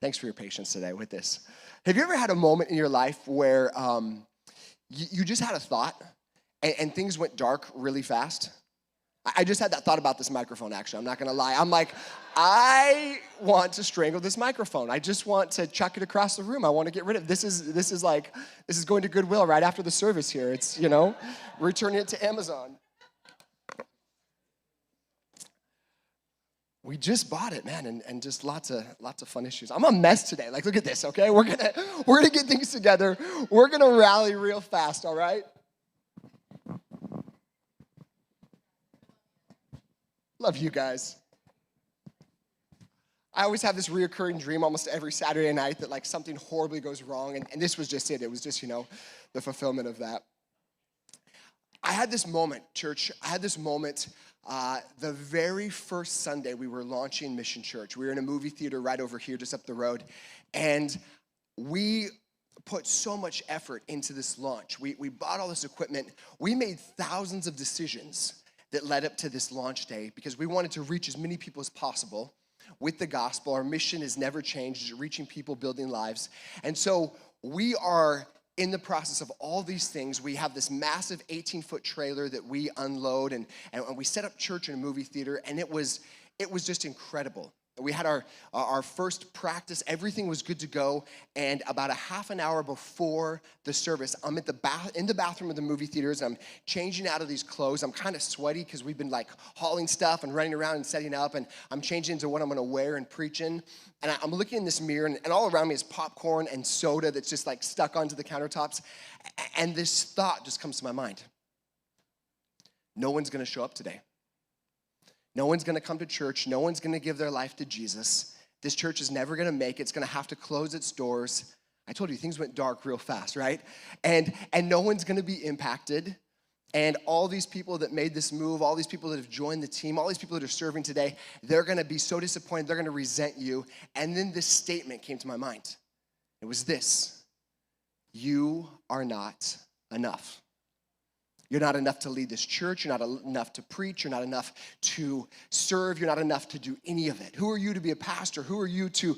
Thanks for your patience today with this. Have you ever had a moment in your life where you just had a thought and things went dark really fast? I just had that thought about this microphone, actually. I'm not going to lie. I'm like, I want to strangle this microphone. I just want to chuck it across the room. I want to get rid of it. This is going to Goodwill right after the service here. It's, returning it to Amazon. We just bought it, man, and just lots of fun issues. I'm a mess today. Like, look at this, okay? We're gonna get things together. We're gonna rally real fast, all right? Love you guys. I always have this reoccurring dream almost every Saturday night that like something horribly goes wrong, and this was just it. It was just, the fulfillment of that. I had this moment, church. The very first Sunday we were launching Mission Church. We were in a movie theater right over here, just up the road, and we put so much effort into this launch. We bought all this equipment. We made thousands of decisions that led up to this launch day because we wanted to reach as many people as possible with the gospel. Our mission has never changed, reaching people, building lives. And so we are in the process of all these things. We have this massive 18-foot trailer that we unload, and we set up church in a movie theater, and it was just incredible. We had our first practice. Everything was good to go, and about a half an hour before the service, I'm in the bathroom of the movie theaters. I'm changing out of these clothes. I'm kind of sweaty because we've been like hauling stuff and running around and setting up, and I'm changing into what I'm going to wear and preaching. And I'm looking in this mirror, and all around me is popcorn and soda that's just like stuck onto the countertops. And this thought just comes to my mind. No one's going to show up today. No one's going to come to church. No one's going to give their life to Jesus. This church is never going to make it. It's going to have to close its doors. I told you, things went dark real fast, right? And no one's going to be impacted. And all these people that made this move, all these people that have joined the team, all these people that are serving today, they're going to be so disappointed. They're going to resent you. And then this statement came to my mind. It was this: you are not enough. You're not enough to lead this church. You're not enough to preach. You're not enough to serve. You're not enough to do any of it. Who are you to be a pastor? Who are you to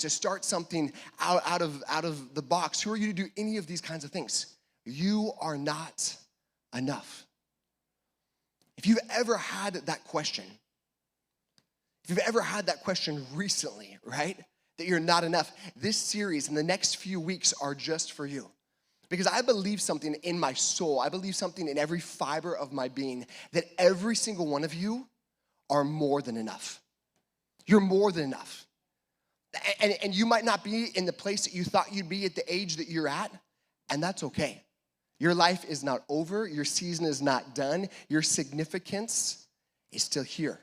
start something out of the box? Who are you to do any of these kinds of things? You are not enough. If you've ever had that question, recently, right, that you're not enough, this series and the next few weeks are just for you. Because I believe something in my soul, I believe something in every fiber of my being, that every single one of you are more than enough. You're more than enough. And you might not be in the place that you thought you'd be at the age that you're at, and that's okay. Your life is not over. Your season is not done. Your significance is still here,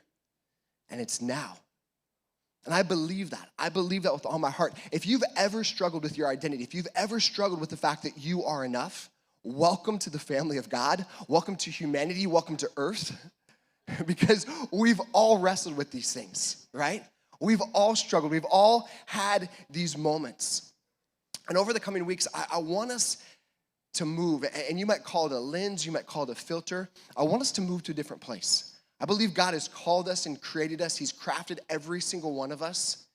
and it's now. And I believe that. I believe that with all my heart. If you've ever struggled with your identity, if you've ever struggled with the fact that you are enough, welcome to the family of God. Welcome to humanity. Welcome to earth. Because we've all wrestled with these things, right? We've all struggled. We've all had these moments. And over the coming weeks, I want us to move. And you might call it a lens. You might call it a filter. I want us to move to a different place. I believe God has called us and created us. He's crafted every single one of us.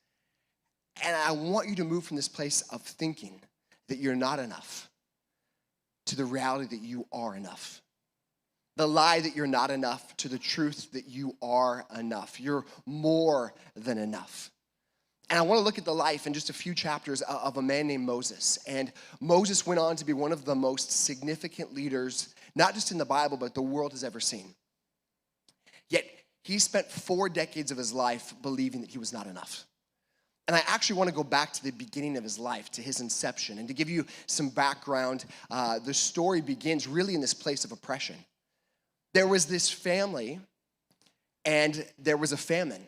And I want you to move from this place of thinking that you're not enough to the reality that you are enough. The lie that you're not enough to the truth that you are enough. You're more than enough. And I want to look at the life in just a few chapters of a man named Moses. And Moses went on to be one of the most significant leaders, not just in the Bible, but the world has ever seen. Yet, he spent 4 decades of his life believing that he was not enough. And I actually want to go back to the beginning of his life, to his inception. And to give you some background, the story begins really in this place of oppression. There was this family, and there was a famine.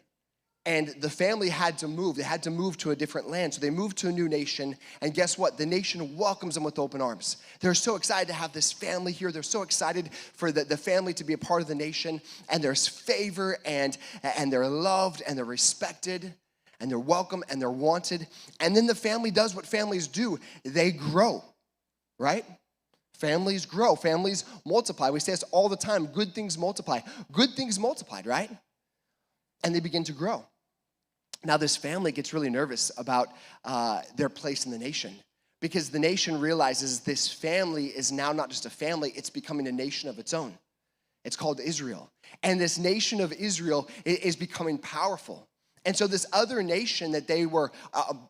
And the family had to move. They had to move to a different land. So they moved to a new nation. And guess what? The nation welcomes them with open arms. They're so excited to have this family here. They're so excited for the family to be a part of the nation. And there's favor, and they're loved, and they're respected, and they're welcome, and they're wanted. And then the family does what families do. They grow, right? Families grow. Families multiply. We say this all the time. Good things multiply. Good things multiplied, right? And they begin to grow. Now this family gets really nervous about their place in the nation, because the nation realizes this family is now not just a family, it's becoming a nation of its own. It's called Israel. And this nation of Israel is becoming powerful. And so this other nation that they were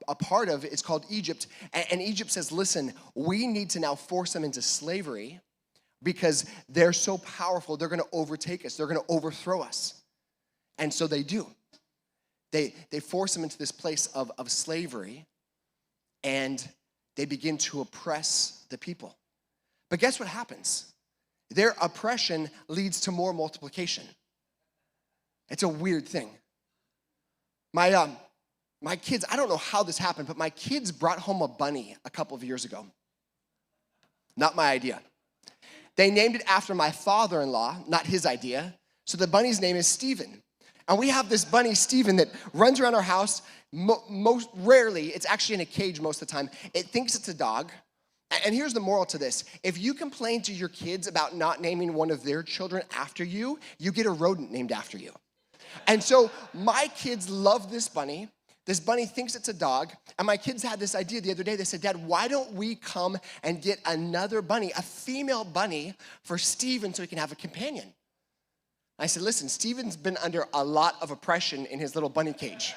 a part of is called Egypt. And Egypt says, listen, we need to now force them into slavery because they're so powerful, they're gonna overtake us, they're gonna overthrow us. And so they do. They force them into this place of slavery, and they begin to oppress the people. But guess what happens? Their oppression leads to more multiplication. It's a weird thing. My kids, I don't know how this happened, but my kids brought home a bunny a couple of years ago. Not my idea. They named it after my father-in-law, not his idea. So the bunny's name is Steven. And we have this bunny, Steven, that runs around our house. Most rarely, it's actually in a cage most of the time. It thinks it's a dog. And here's the moral to this. If you complain to your kids about not naming one of their children after you, you get a rodent named after you. And so my kids love this bunny. This bunny thinks it's a dog. And my kids had this idea the other day. They said, Dad, why don't we come and get another bunny, a female bunny, for Steven so he can have a companion? I said, listen, Steven's been under a lot of oppression in his little bunny cage.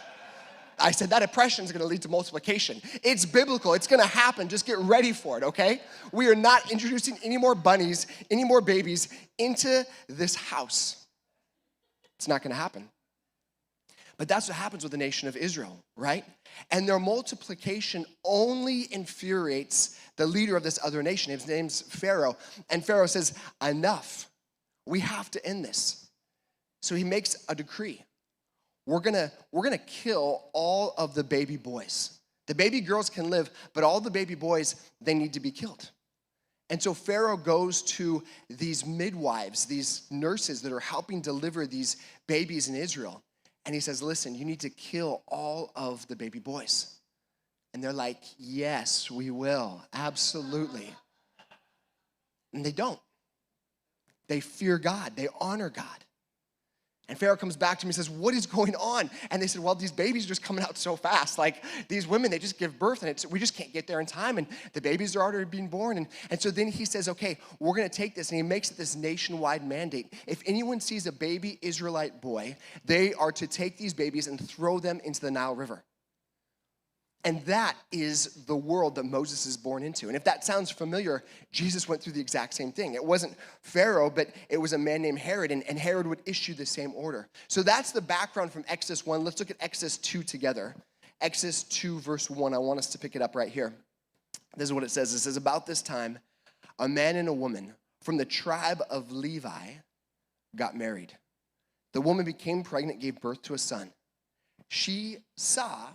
I said, that oppression is going to lead to multiplication. It's biblical. It's going to happen. Just get ready for it, okay? We are not introducing any more bunnies, any more babies into this house. It's not going to happen. But that's what happens with the nation of Israel, right? And their multiplication only infuriates the leader of this other nation. His name's Pharaoh. And Pharaoh says, enough. We have to end this. So he makes a decree. We're gonna kill all of the baby boys. The baby girls can live, but all the baby boys, they need to be killed. And so Pharaoh goes to these midwives, these nurses that are helping deliver these babies in Israel. And he says, listen, you need to kill all of the baby boys. And they're like, yes, we will, absolutely. And they don't. They fear God, they honor God. And Pharaoh comes back to me and says, what is going on? And they said, well, these babies are just coming out so fast. Like these women, they just give birth and we just can't get there in time. And the babies are already being born. And so then he says, okay, we're going to take this. And he makes it this nationwide mandate. If anyone sees a baby Israelite boy, they are to take these babies and throw them into the Nile River. And that is the world that Moses is born into. And if that sounds familiar, Jesus went through the exact same thing. It wasn't Pharaoh, but it was a man named Herod, and Herod would issue the same order. So that's the background from Exodus 1. Let's look at Exodus 2 together. Exodus 2, verse 1. I want us to pick it up right here. This is what it says. It says, about this time, a man and a woman from the tribe of Levi got married. The woman became pregnant, gave birth to a son. She saw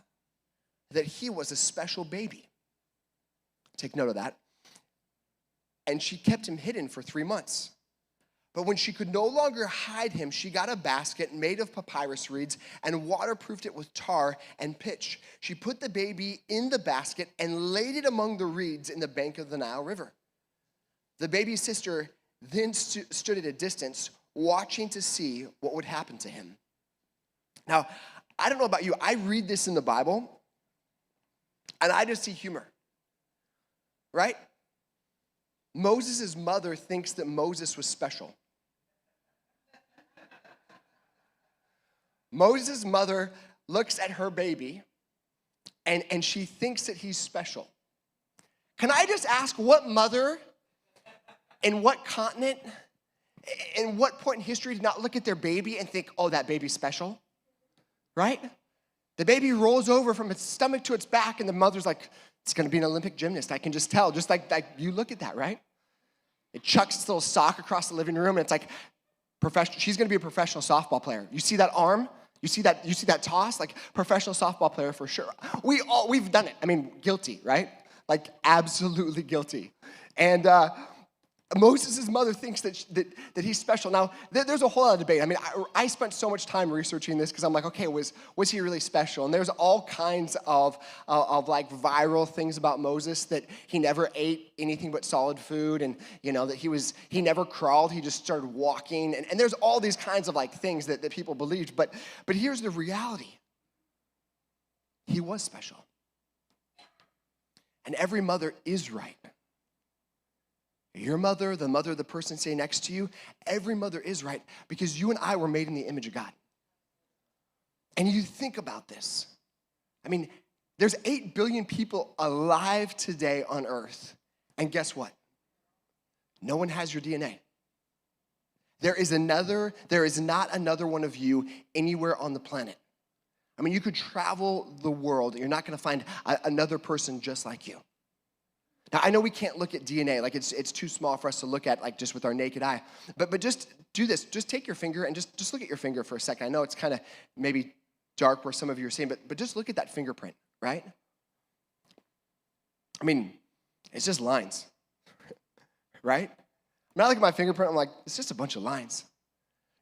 that he was a special baby. Take note of that. And she kept him hidden for 3 months. But when she could no longer hide him, she got a basket made of papyrus reeds and waterproofed it with tar and pitch. She put the baby in the basket and laid it among the reeds in the bank of the Nile River. The baby's sister then stood at a distance, watching to see what would happen to him. Now, I don't know about you. I read this in the Bible, and I just see humor, right? Moses' mother thinks that Moses was special. Moses' mother looks at her baby, and she thinks that he's special. Can I just ask, what mother, in what continent, in what point in history did not look at their baby and think, oh, that baby's special, right? The baby rolls over from its stomach to its back, and the mother's like, it's gonna be an Olympic gymnast. I can just tell, just like you look at that, right? It chucks its little sock across the living room, and it's like, she's gonna be a professional softball player. You see that arm? You see that toss? Like, professional softball player for sure. We've done it. I mean, guilty, right? Like, absolutely guilty. And Moses' mother thinks that he's special. Now, there's a whole lot of debate. I mean, I spent so much time researching this because I'm like, okay, was he really special? And there's all kinds of like viral things about Moses, that he never ate anything but solid food, and you know that he never crawled, he just started walking, and there's all these kinds of like things that people believed. But here's the reality. he was special. And every mother is right. Your mother, the mother of the person sitting next to you, every mother is right because you and I were made in the image of God. And you think about this. I mean, there's 8 billion people alive today on earth. And guess what? No one has your DNA. There is not another one of you anywhere on the planet. I mean, you could travel the world, and you're not gonna find another person just like you. Now, I know we can't look at DNA, like it's too small for us to look at, like just with our naked eye. But just do this, just take your finger and just look at your finger for a second. I know it's kind of maybe dark where some of you are seeing, but just look at that fingerprint, right? I mean, it's just lines, right? When I look at my fingerprint, I'm like, it's just a bunch of lines.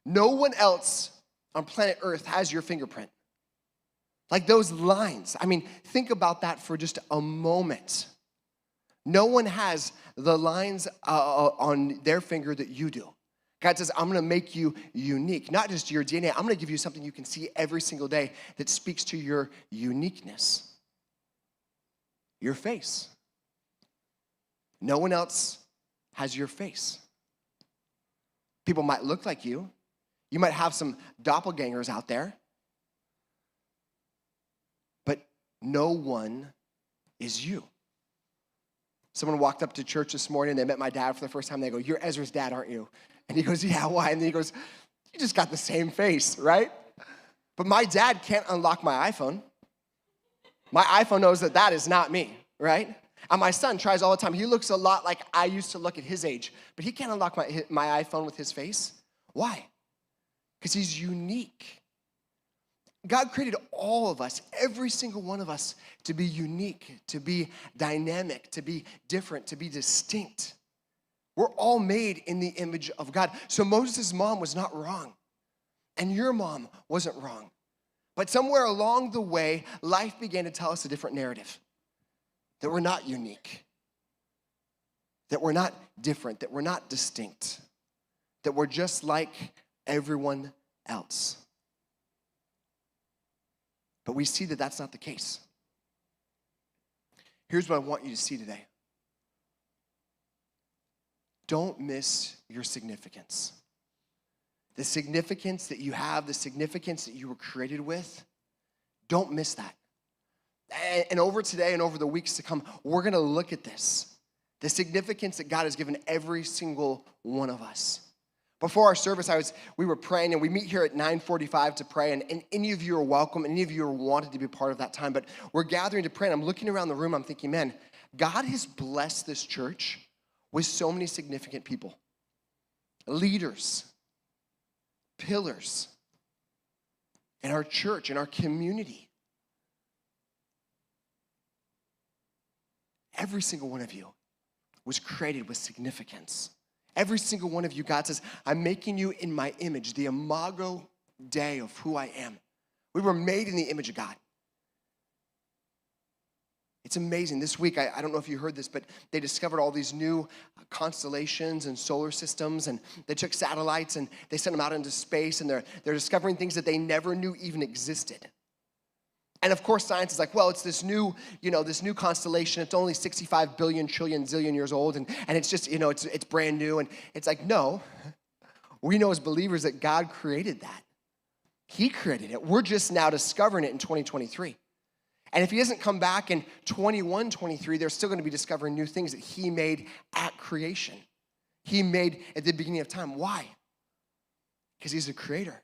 No one else on planet Earth has your fingerprint. Like those lines. I mean, think about that for just a moment. No one has the lines on their finger that you do. God says, I'm gonna make you unique. Not just your DNA, I'm gonna give you something you can see every single day that speaks to your uniqueness. Your face. No one else has your face. People might look like you. You might have some doppelgangers out there. But no one is you. Someone walked up to church this morning, they met my dad for the first time, they go, you're Ezra's dad, aren't you? And he goes, yeah, why? And then he goes, you just got the same face, right? But my dad can't unlock my iPhone. My iPhone knows that that is not me, right? And my son tries all the time. He looks a lot like I used to look at his age, but he can't unlock my iPhone with his face. Why? Because he's unique. God created all of us, every single one of us, to be unique, to be dynamic, to be different, to be distinct. We're all made in the image of God. So Moses' mom was not wrong, and your mom wasn't wrong. But somewhere along the way, life began to tell us a different narrative, that we're not unique, that we're not different, that we're not distinct, that we're just like everyone else. But we see that that's not the case. Here's what I want you to see today. Don't miss your significance. The significance that you have, the significance that you were created with, don't miss that. And over today and over the weeks to come, we're gonna look at this. The significance that God has given every single one of us. Before our service, we were praying, and we meet here at 9:45 to pray, and any of you are welcome, any of you are wanted to be part of that time, but we're gathering to pray, and I'm looking around the room, I'm thinking, man, God has blessed this church with so many significant people. Leaders, pillars in our church, in our community. Every single one of you was created with significance. Every single one of you, God says, I'm making you in my image, the imago Dei of who I am. We were made in the image of God. It's amazing. This week, I don't know if you heard this, but they discovered all these new constellations and solar systems, and they took satellites and they sent them out into space, and they're discovering things that they never knew even existed. And of course, science is like, well, it's this new constellation. It's only 65 billion, trillion, zillion years old, and it's just, it's brand new. And it's like, no, we know as believers that God created that. He created it. We're just now discovering it in 2023. And if he doesn't come back in 21-23, they're still going to be discovering new things that he made at creation. He made at the beginning of time. Why? Because he's a creator.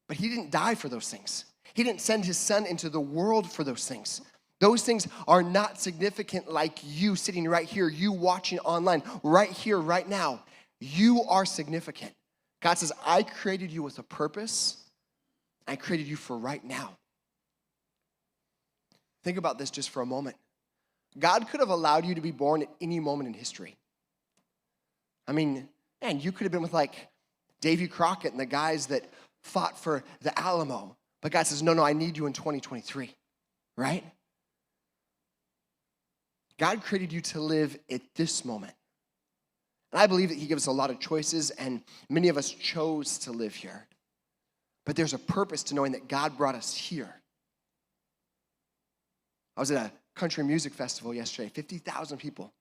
But he didn't die for those things. He didn't send his son into the world for those things. Those things are not significant like you sitting right here, you watching online, right here, right now. You are significant. God says, I created you with a purpose. I created you for right now. Think about this just for a moment. God could have allowed you to be born at any moment in history. I mean, man, you could have been with like Davy Crockett and the guys that fought for the Alamo. But God says, no, I need you in 2023, right? God created you to live at this moment. And I believe that he gives us a lot of choices, and many of us chose to live here. But there's a purpose to knowing that God brought us here. I was at a country music festival yesterday, 50,000 people.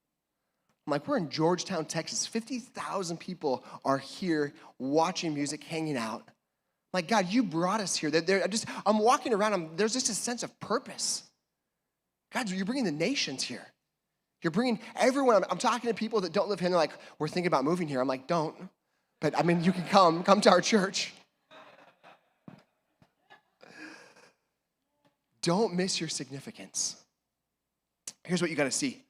I'm like, we're in Georgetown, Texas. 50,000 people are here watching music, hanging out. Like, God, you brought us here. I'm walking around, there's just a sense of purpose. God, you're bringing the nations here. You're bringing everyone. I'm talking to people that don't live here, and they're like, we're thinking about moving here. I'm like, don't. But I mean, you can come to our church. Don't miss your significance. Here's what you got to see.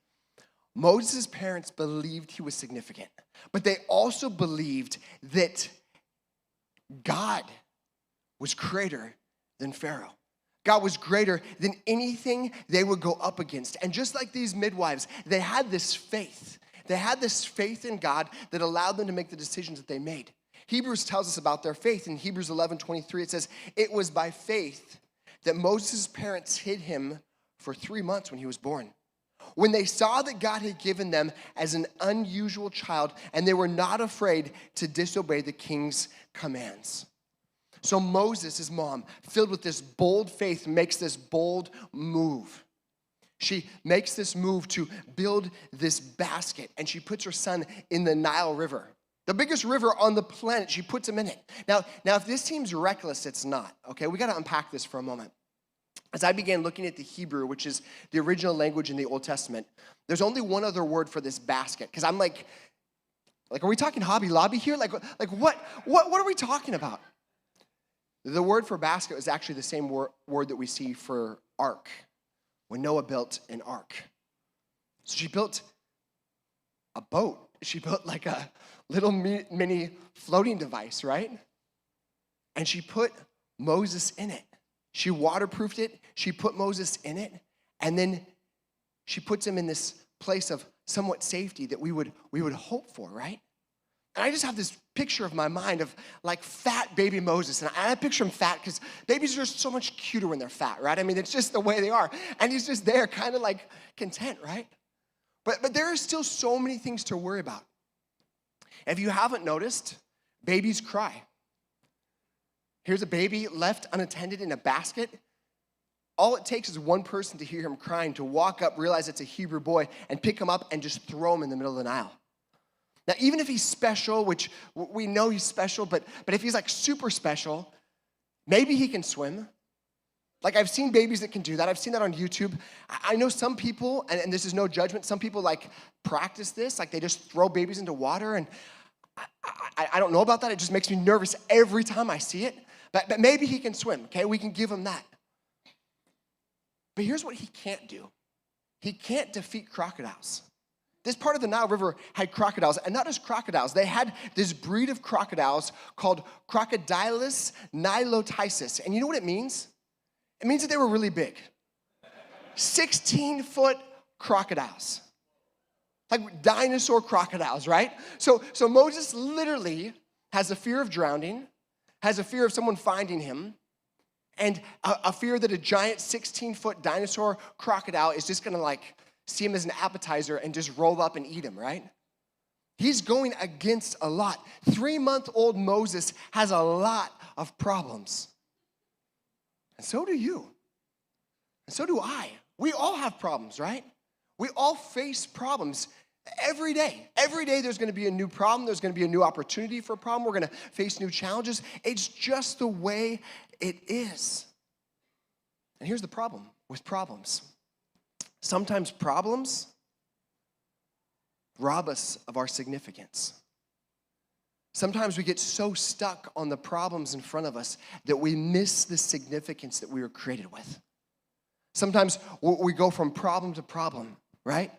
Moses' parents believed he was significant, but they also believed that God was greater than Pharaoh. God was greater than anything they would go up against. And just like these midwives, they had this faith. They had this faith in God that allowed them to make the decisions that they made. Hebrews tells us about their faith. In Hebrews 11:23, it says, it was by faith that Moses' parents hid him for 3 months when he was born. When they saw that God had given them as an unusual child, and they were not afraid to disobey the king's commands. So Moses, his mom, filled with this bold faith, makes this bold move. She makes this move to build this basket, and she puts her son in the Nile River. The biggest river on the planet, she puts him in it. Now, if this seems reckless, it's not, okay? We got to unpack this for a moment. As I began looking at the Hebrew, which is the original language in the Old Testament, there's only one other word for this basket. Because I'm like, are we talking Hobby Lobby here? Like what are we talking about? The word for basket is actually the same word that we see for ark, when Noah built an ark. So she built a boat. She built like a little mini floating device, right? And she put Moses in it. She waterproofed it, she put Moses in it, and then she puts him in this place of somewhat safety that we would hope for, right? And I just have this picture of my mind of like fat baby Moses, and I picture him fat because babies are just so much cuter when they're fat, right? I mean, it's just the way they are, and he's just there kind of like content, right? But there are still so many things to worry about. If you haven't noticed, babies cry. Here's a baby left unattended in a basket. All it takes is one person to hear him crying, to walk up, realize it's a Hebrew boy, and pick him up and just throw him in the middle of the Nile. Now, even if he's special, which we know he's special, but if he's like super special, maybe he can swim. Like I've seen babies that can do that. I've seen that on YouTube. I know some people, and this is no judgment, some people like practice this, like they just throw babies into water, and I don't know about that. It just makes me nervous every time I see it. But maybe he can swim, okay? We can give him that. But here's what he can't do. He can't defeat crocodiles. This part of the Nile River had crocodiles, and not just crocodiles. They had this breed of crocodiles called Crocodilus niloticis. And you know what it means? It means that they were really big. 16-foot crocodiles. Like dinosaur crocodiles, right? So Moses literally has a fear of drowning, has a fear of someone finding him, and a fear that a giant 16-foot dinosaur crocodile is just gonna like see him as an appetizer and just roll up and eat him, right? He's going against a lot. 3-month-old Moses has a lot of problems. And so do you. And so do I. We all have problems, right? We all face problems every day. Every day there's going to be a new problem. There's going to be a new opportunity for a problem. We're going to face new challenges. It's just the way it is. And here's the problem with problems. Sometimes problems rob us of our significance. Sometimes we get so stuck on the problems in front of us that we miss the significance that we were created with. Sometimes we go from problem to problem, right?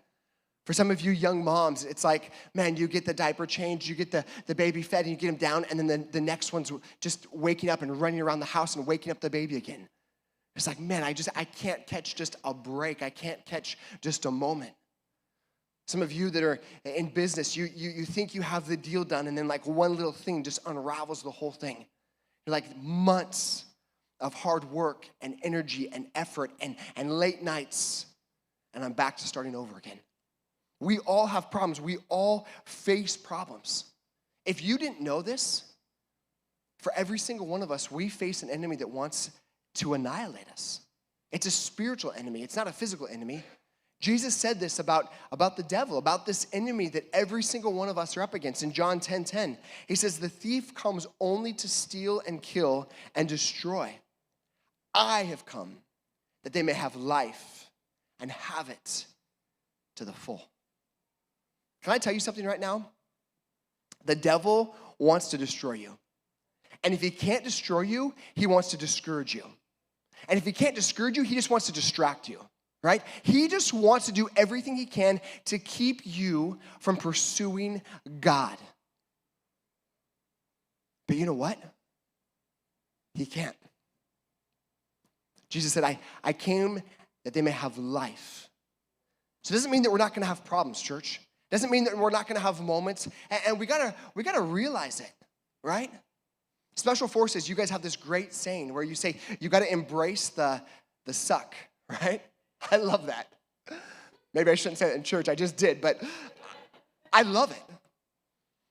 For some of you young moms, it's like, man, you get the diaper changed, you get the baby fed, and you get him down, and then the next one's just waking up and running around the house and waking up the baby again. It's like, man, I can't catch just a break. I can't catch just a moment. Some of you that are in business, you think you have the deal done, and then like one little thing just unravels the whole thing. You're like months of hard work and energy and effort and late nights, and I'm back to starting over again. We all have problems. We all face problems. If you didn't know this, for every single one of us, we face an enemy that wants to annihilate us. It's a spiritual enemy. It's not a physical enemy. Jesus said this about the devil, about this enemy that every single one of us are up against. In John 10:10, he says, the thief comes only to steal and kill and destroy. I have come that they may have life and have it to the full. Can I tell you something right now? The devil wants to destroy you. And if he can't destroy you, he wants to discourage you. And if he can't discourage you, he just wants to distract you, right? He just wants to do everything he can to keep you from pursuing God. But you know what? He can't. Jesus said, I came that they may have life. So it doesn't mean that we're not going to have problems, church. It doesn't mean that we're not going to have moments. And we gotta realize it, right? Special Forces, you guys have this great saying where you say, you got to embrace the suck, right? I love that. Maybe I shouldn't say it in church. I just did, but I love it.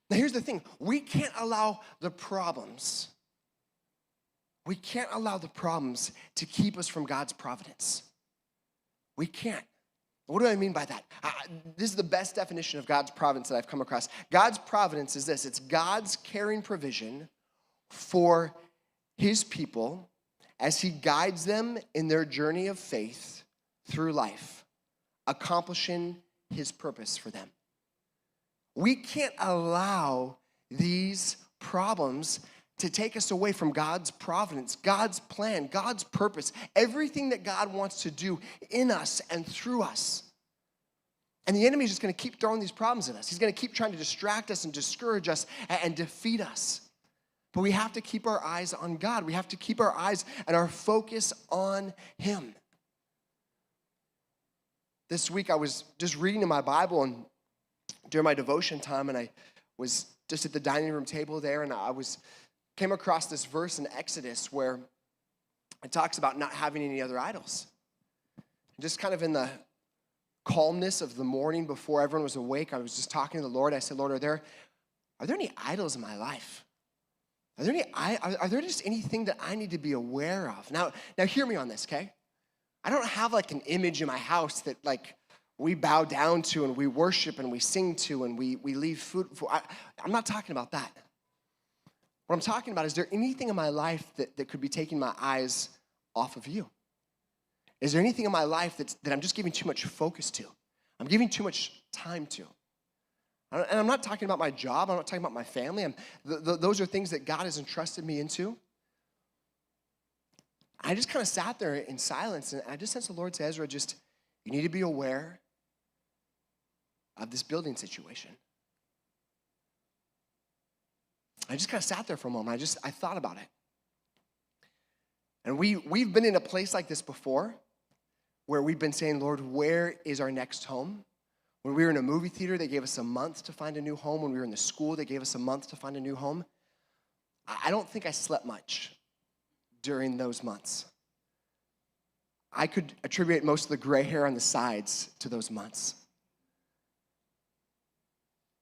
Now, here's the thing. We can't allow the problems to keep us from God's providence. We can't. What do I mean by that? This is the best definition of God's providence that I've come across. God's providence is this. It's God's caring provision for his people as he guides them in their journey of faith through life, accomplishing his purpose for them. We can't allow these problems to take us away from God's providence, God's plan, God's purpose, everything that God wants to do in us and through us. And the enemy is just going to keep throwing these problems at us. He's going to keep trying to distract us and discourage us and defeat us. But we have to keep our eyes on God. We have to keep our eyes and our focus on him. This week I was just reading in my Bible and during my devotion time, and I was just at the dining room table there, and came across this verse in Exodus where it talks about not having any other idols. Just kind of in the calmness of the morning before everyone was awake, I was just talking to the Lord. I said, Lord, are there any idols in my life? Are there just anything that I need to be aware of? Now hear me on this, okay? I don't have like an image in my house that like we bow down to and we worship and we sing to and we leave food for. I'm not talking about that. What I'm talking about, is there anything in my life that could be taking my eyes off of you? Is there anything in my life that I'm just giving too much focus to? I'm giving too much time to? And I'm not talking about my job. I'm not talking about my family. Those are things that God has entrusted me into. I just kind of sat there in silence, and I just sensed the Lord say, Ezra, you need to be aware of this building situation. I just kind of sat there for a moment. I thought about it. And we've been in a place like this before where we've been saying, Lord, where is our next home? When we were in a movie theater, they gave us a month to find a new home. When we were in the school, they gave us a month to find a new home. I don't think I slept much during those months. I could attribute most of the gray hair on the sides to those months.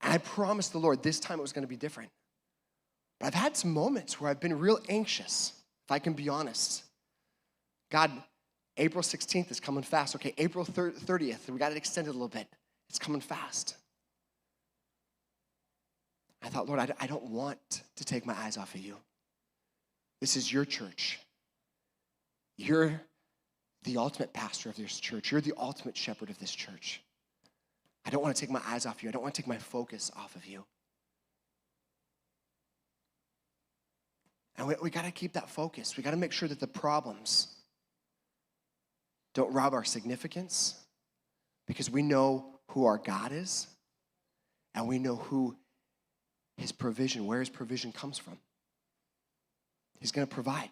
And I promised the Lord this time it was going to be different. But I've had some moments where I've been real anxious, if I can be honest. God, April 16th is coming fast. Okay, April 30th, we got it extended a little bit. It's coming fast. I thought, Lord, I don't want to take my eyes off of you. This is your church. You're the ultimate pastor of this church. You're the ultimate shepherd of this church. I don't want to take my eyes off you. I don't want to take my focus off of you. And we got to keep that focus. We got to make sure that the problems don't rob our significance, because we know who our God is, and we know who his provision, where his provision comes from. He's going to provide.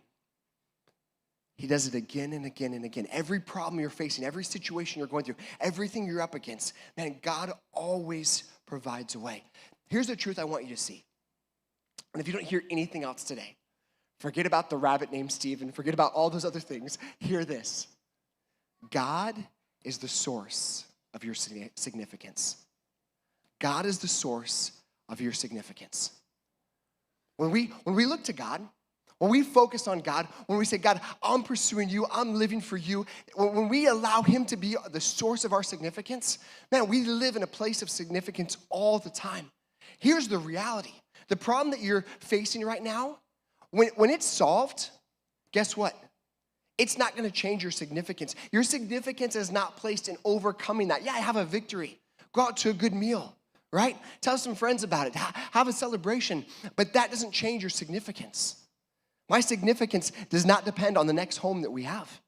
He does it again and again and again. Every problem you're facing, every situation you're going through, everything you're up against, man, God always provides a way. Here's the truth I want you to see. And if you don't hear anything else today, forget about the rabbit named Stephen, forget about all those other things. Hear this. God is the source of your significance. God is the source of your significance. When we look to God, When we focus on God, when we say, God, I'm pursuing you, I'm living for you, when we allow him to be the source of our significance, man, we live in a place of significance all the time. Here's the reality. The problem that you're facing right now, when it's solved, guess what? It's not going to change your significance. Your significance is not placed in overcoming that. Yeah, I have a victory. Go out to a good meal, right? Tell some friends about it. Have a celebration. But that doesn't change your significance. My significance does not depend on the next home that we have.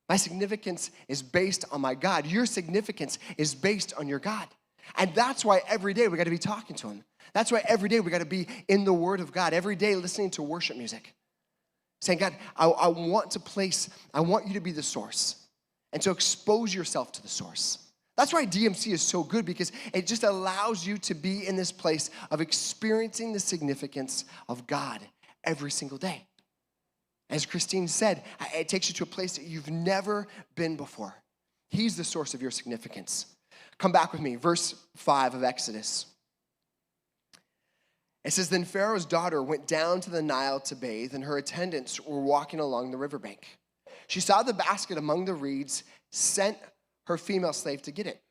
My significance is based on my God. Your significance is based on your God. And that's why every day we got to be talking to him. That's why every day we got to be in the Word of God. Every day listening to worship music. Saying, God, I want you to be the source. And so expose yourself to the source. That's why DMC is so good, because it just allows you to be in this place of experiencing the significance of God every single day. As Christine said, it takes you to a place that you've never been before. He's the source of your significance. Come back with me, verse 5 of Exodus. It says, then Pharaoh's daughter went down to the Nile to bathe, and her attendants were walking along the riverbank. She saw the basket among the reeds, sent her female slave to get it.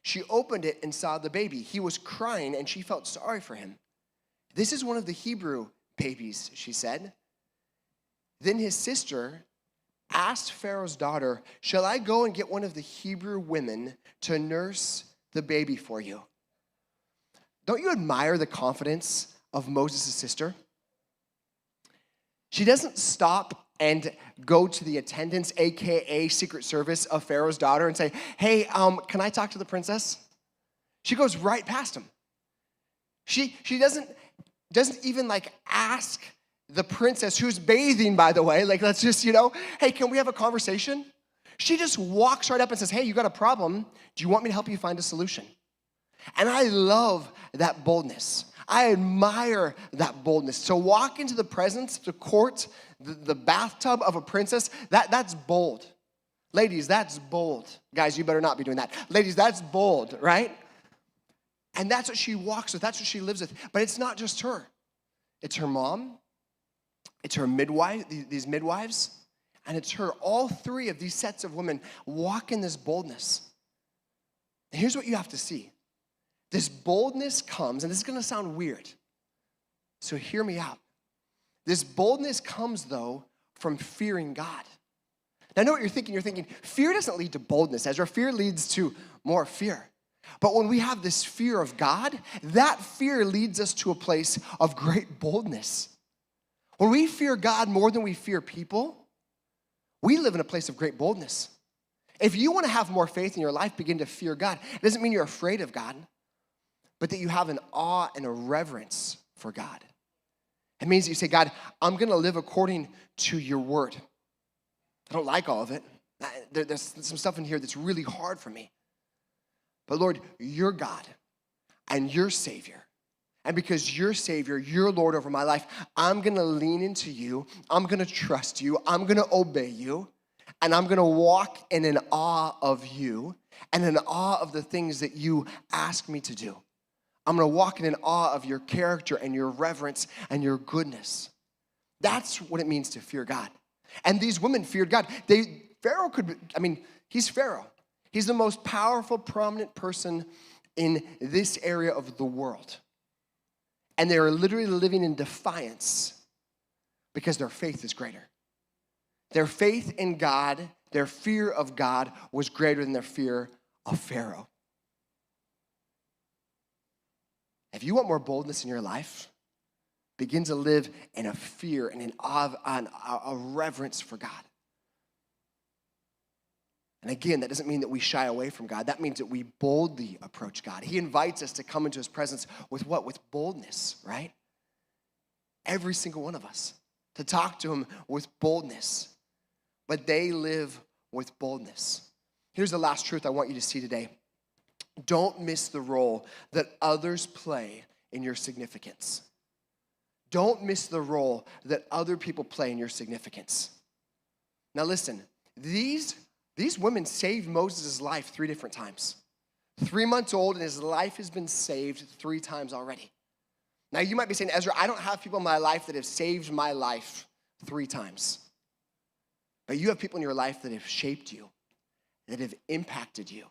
She opened it and saw the baby. He was crying, and she felt sorry for him. This is one of the Hebrew babies, she said. Then his sister asked Pharaoh's daughter, shall I go and get one of the Hebrew women to nurse the baby for you? Don't you admire the confidence of Moses' sister? She doesn't stop and go to the attendants, AKA Secret Service of Pharaoh's daughter, and say, hey, can I talk to the princess? She goes right past him. She doesn't even ask the princess, who's bathing, by the way, let's just, hey, can we have a conversation? She just walks right up and says, hey, you got a problem. Do you want me to help you find a solution? And I love that boldness. I admire that boldness. To walk into the presence, the court, the bathtub of a princess, that's bold. Ladies, that's bold. Guys, you better not be doing that. Ladies, that's bold, right? And that's what she walks with. That's what she lives with. But it's not just her. It's her mom. It's her midwife, these midwives. And it's her. All three of these sets of women walk in this boldness. And here's what you have to see. This boldness comes, and this is going to sound weird, so hear me out. This boldness comes, though, from fearing God. Now, I know what you're thinking. You're thinking, fear doesn't lead to boldness, Ezra. Fear leads to more fear. But when we have this fear of God, that fear leads us to a place of great boldness. When we fear God more than we fear people, we live in a place of great boldness. If you want to have more faith in your life, begin to fear God. It doesn't mean you're afraid of God, but that you have an awe and a reverence for God. It means that you say, God, I'm going to live according to your word. I don't like all of it. There's some stuff in here that's really hard for me. But Lord, you're God and you're Savior. And because you're Savior, you're Lord over my life, I'm going to lean into you. I'm going to trust you. I'm going to obey you. And I'm going to walk in an awe of you and in awe of the things that you ask me to do. I'm going to walk in an awe of your character and your reverence and your goodness. That's what it means to fear God. And these women feared God. Pharaoh he's Pharaoh. He's the most powerful, prominent person in this area of the world. And they're literally living in defiance because their faith is greater. Their faith in God, their fear of God was greater than their fear of Pharaoh. If you want more boldness in your life, begin to live in a fear and an awe, a reverence for God. And again, that doesn't mean that we shy away from God. That means that we boldly approach God. He invites us to come into his presence with what? With boldness, right? Every single one of us. To talk to him with boldness. But they live with boldness. Here's the last truth I want you to see today. Don't miss the role that others play in your significance. Don't miss the role that other people play in your significance. Now listen, these women saved Moses' life 3 different times. 3 months old, and his life has been saved 3 times already. Now, you might be saying, Ezra, I don't have people in my life that have saved my life 3 times. But you have people in your life that have shaped you, that have impacted you.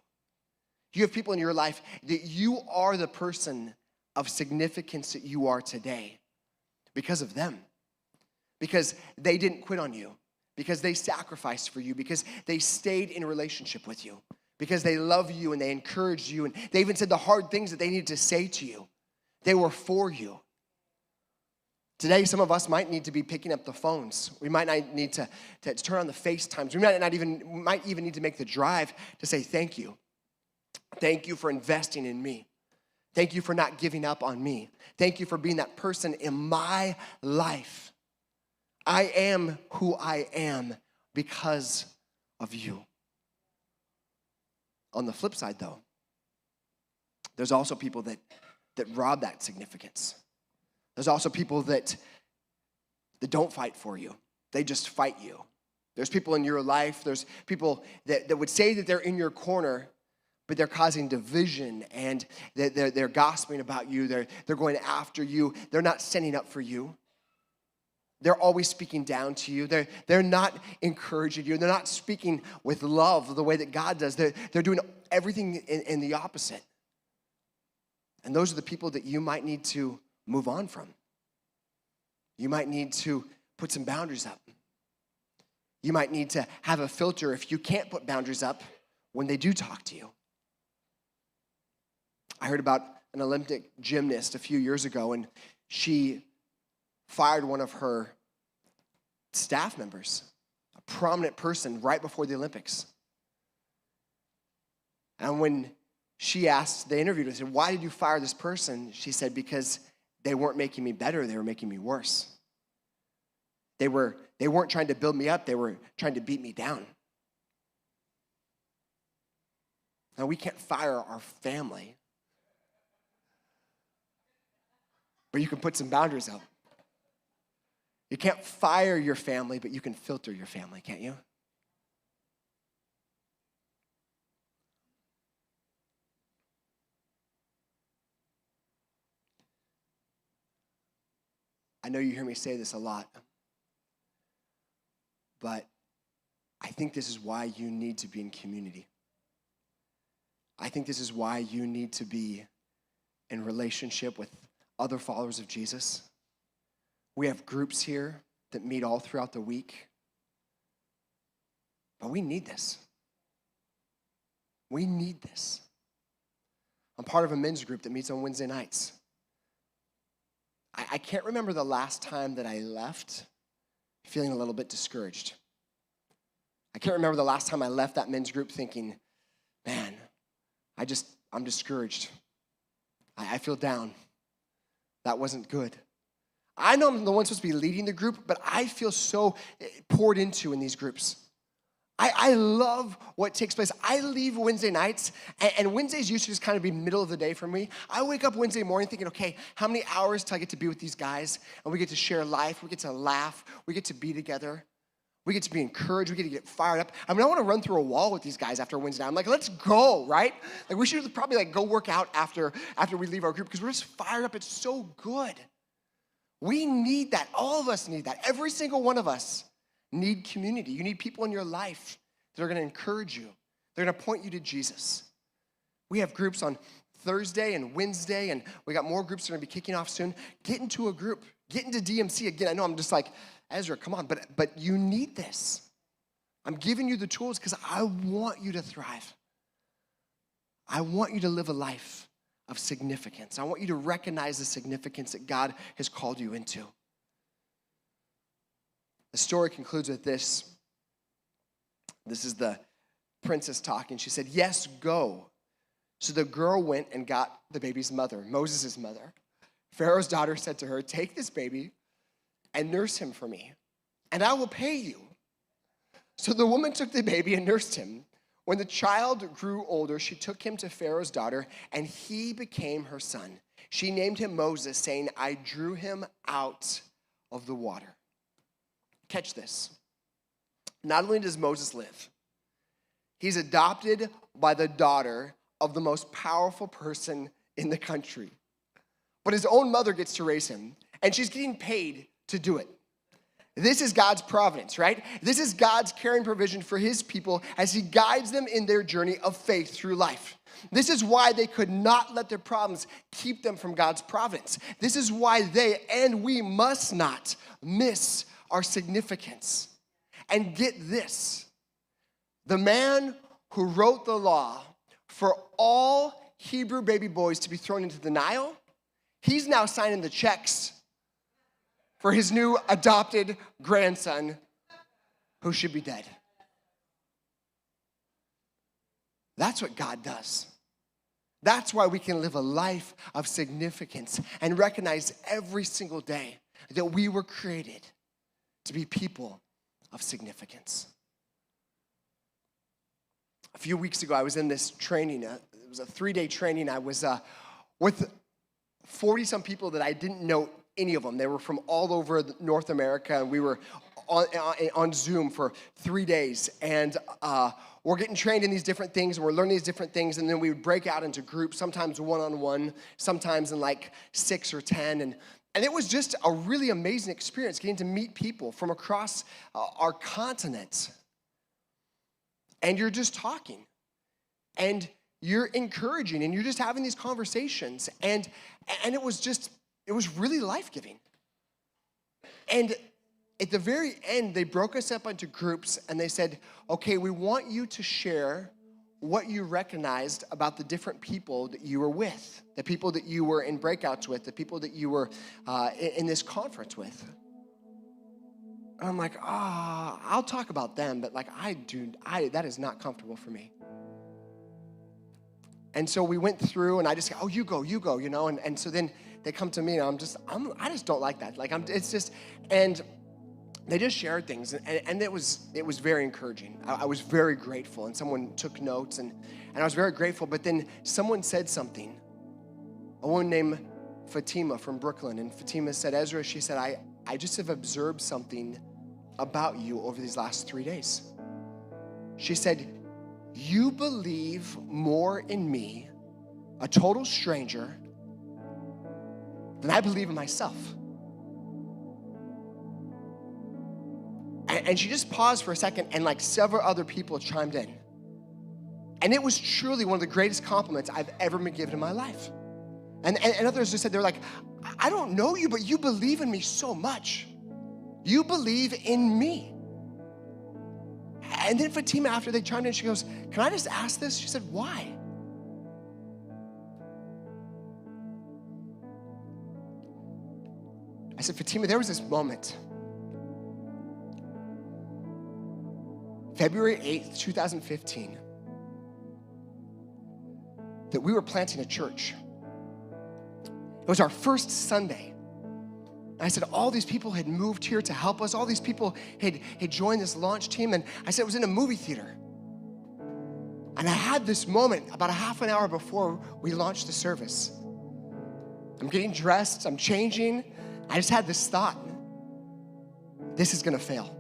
You have people in your life that you are the person of significance that you are today because of them. Because they didn't quit on you. Because they sacrificed for you. Because they stayed in a relationship with you. Because they love you and they encouraged you. And they even said the hard things that they needed to say to you. They were for you. Today, some of us might need to be picking up the phones. We might not need to turn on the FaceTimes. We might even need to make the drive to say thank you. Thank you for investing in me. Thank you for not giving up on me. Thank you for being that person in my life. I am who I am because of you. On the flip side, though, there's also people that rob that significance. There's also people that don't fight for you. They just fight you. There's people in your life, there's people that would say that they're in your corner, but they're causing division and they're gossiping about you. They're going after you. They're not standing up for you. They're always speaking down to you. They're not encouraging you. They're not speaking with love the way that God does. They're doing everything in the opposite. And those are the people that you might need to move on from. You might need to put some boundaries up. You might need to have a filter if you can't put boundaries up when they do talk to you. I heard about an Olympic gymnast a few years ago, and she fired one of her staff members, a prominent person, right before the Olympics. And when they interviewed her, said, why did you fire this person? She said, because they weren't making me better, they were making me worse. They weren't trying to build me up, they were trying to beat me down. Now, we can't fire our family, but you can put some boundaries up. You can't fire your family, but you can filter your family, can't you? I know you hear me say this a lot, but I think this is why you need to be in community. I think this is why you need to be in relationship with other followers of Jesus. We have groups here that meet all throughout the week, but we need this. We need this. I'm part of a men's group that meets on Wednesday nights. I can't remember the last time that I left feeling a little bit discouraged. I can't remember the last time I left that men's group thinking, man, I'm discouraged. I feel down. That wasn't good. I know I'm the one supposed to be leading the group, but I feel so poured into in these groups. I love what takes place. I leave Wednesday nights, and Wednesdays used to just kind of be middle of the day for me. I wake up Wednesday morning thinking, okay, how many hours till I get to be with these guys? And we get to share life. We get to laugh. We get to be together. We get to be encouraged. We get to get fired up. I mean, I want to run through a wall with these guys after Wednesday night. I'm like, let's go, right? Like, we should probably go work out after we leave our group because we're just fired up. It's so good. We need that. All of us need that. Every single one of us need community. You need people in your life that are going to encourage you. They're going to point you to Jesus. We have groups on Thursday and Wednesday, and we got more groups that are going to be kicking off soon. Get into a group. Get into DMC. Again, I know I'm just like, Ezra, come on, but you need this. I'm giving you the tools because I want you to thrive. I want you to live a life of significance. I want you to recognize the significance that God has called you into. The story concludes with this. This is the princess talking. She said, yes, go. So the girl went and got the baby's mother, Moses' mother. Pharaoh's daughter said to her, take this baby and nurse him for me, and I will pay you. So the woman took the baby and nursed him. When the child grew older, she took him to Pharaoh's daughter, and he became her son. She named him Moses, saying, I drew him out of the water. Catch this. Not only does Moses live, he's adopted by the daughter of the most powerful person in the country. but his own mother gets to raise him, and she's getting paid to do it. This is God's providence, right? This is God's care and provision for his people as he guides them in their journey of faith through life. This is why they could not let their problems keep them from God's providence. This is why they and we must not miss our significance. And get this, the man who wrote the law for all Hebrew baby boys to be thrown into the Nile, he's now signing the checks for his new adopted grandson who should be dead. That's what God does. That's why we can live a life of significance and recognize every single day that we were created to be people of significance. A few weeks ago, I was in this training. It was a 3-day training. I was with 40-some people that I didn't know any of them. They were from all over North America, and we were on Zoom for 3 days. And we're getting trained in these different things, and we're learning these different things, and then we would break out into groups, sometimes one-on-one, sometimes in like 6 or 10, and it was just a really amazing experience getting to meet people from across our continent. And you're just talking, and you're encouraging, and you're just having these conversations, and it was really life-giving. And at the very end, they broke us up into groups, and they said, okay, we want you to share what you recognized about the different people that you were with, the people that you were in breakouts with, the people that you were in this conference with. And I'm like, I'll talk about them, but like that is not comfortable for me. And so we went through, and I just, you go, you know, and so then they come to me, and I just don't like that. And they just shared things, and it was very encouraging. I was very grateful, and someone took notes, and I was very grateful. But then someone said something, a woman named Fatima from Brooklyn, and Fatima said, Ezra, she said, I just have observed something about you over these last 3 days. She said, you believe more in me, a total stranger, than I believe in myself. And she just paused for a second, and like several other people chimed in. And it was truly one of the greatest compliments I've ever been given in my life. And others just said, they're like, I don't know you, but you believe in me so much. You believe in me. And then Fatima, after they chimed in, she goes, can I just ask this? She said, why? I said, Fatima, there was this moment, February 8th, 2015, that we were planting a church. It was our first Sunday. And I said, all these people had moved here to help us. All these people had joined this launch team. And I said, it was in a movie theater. And I had this moment about a half an hour before we launched the service. I'm getting dressed, I'm changing. I just had this thought, this is gonna fail.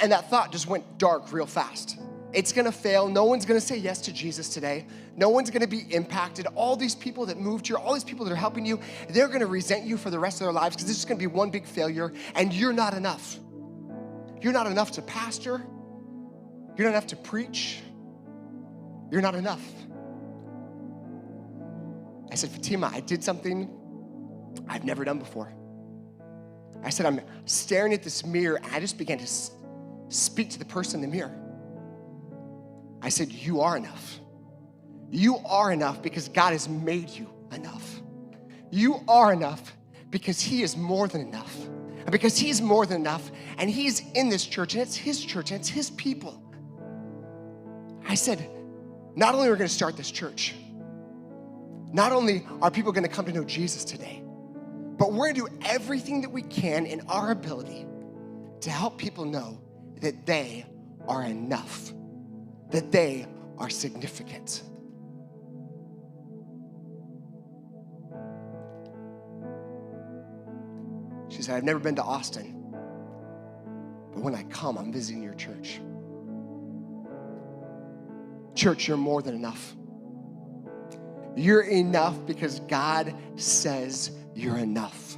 And that thought just went dark real fast. It's gonna fail. No one's gonna say yes to Jesus today. No one's gonna be impacted. All these people that moved here, all these people that are helping you, they're gonna resent you for the rest of their lives because this is gonna be one big failure, and you're not enough. You're not enough to pastor. You're not enough to preach. You're not enough. I said, Fatima, I did something I've never done before. I said, I'm staring at this mirror, and I just began to speak to the person in the mirror. I said, you are enough. You are enough because God has made you enough. You are enough because He is more than enough. And because He is more than enough, and He's in this church, and it's His church, and it's His people. I said, not only are we going to start this church, not only are people going to come to know Jesus today, but we're going to do everything that we can in our ability to help people know that they are enough, that they are significant. She said, I've never been to Austin, but when I come, I'm visiting your church. Church, you're more than enough. You're enough because God says you're enough.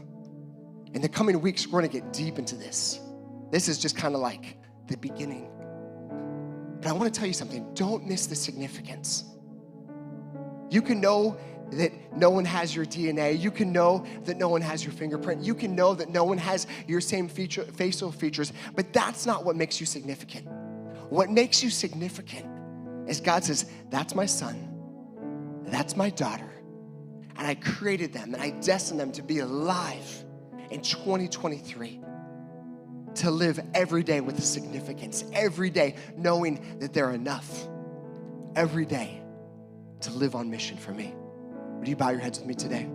In the coming weeks, we're gonna get deep into this. This is just kind of like the beginning. But I wanna tell you something, don't miss the significance. You can know that no one has your DNA. You can know that no one has your fingerprint. You can know that no one has your same facial features, but that's not what makes you significant. What makes you significant is God says, that's my son, that's my daughter, and I created them and I destined them to be alive in 2023, to live every day with a significance, every day knowing that they're enough, every day to live on mission for me. Would you bow your heads with me today?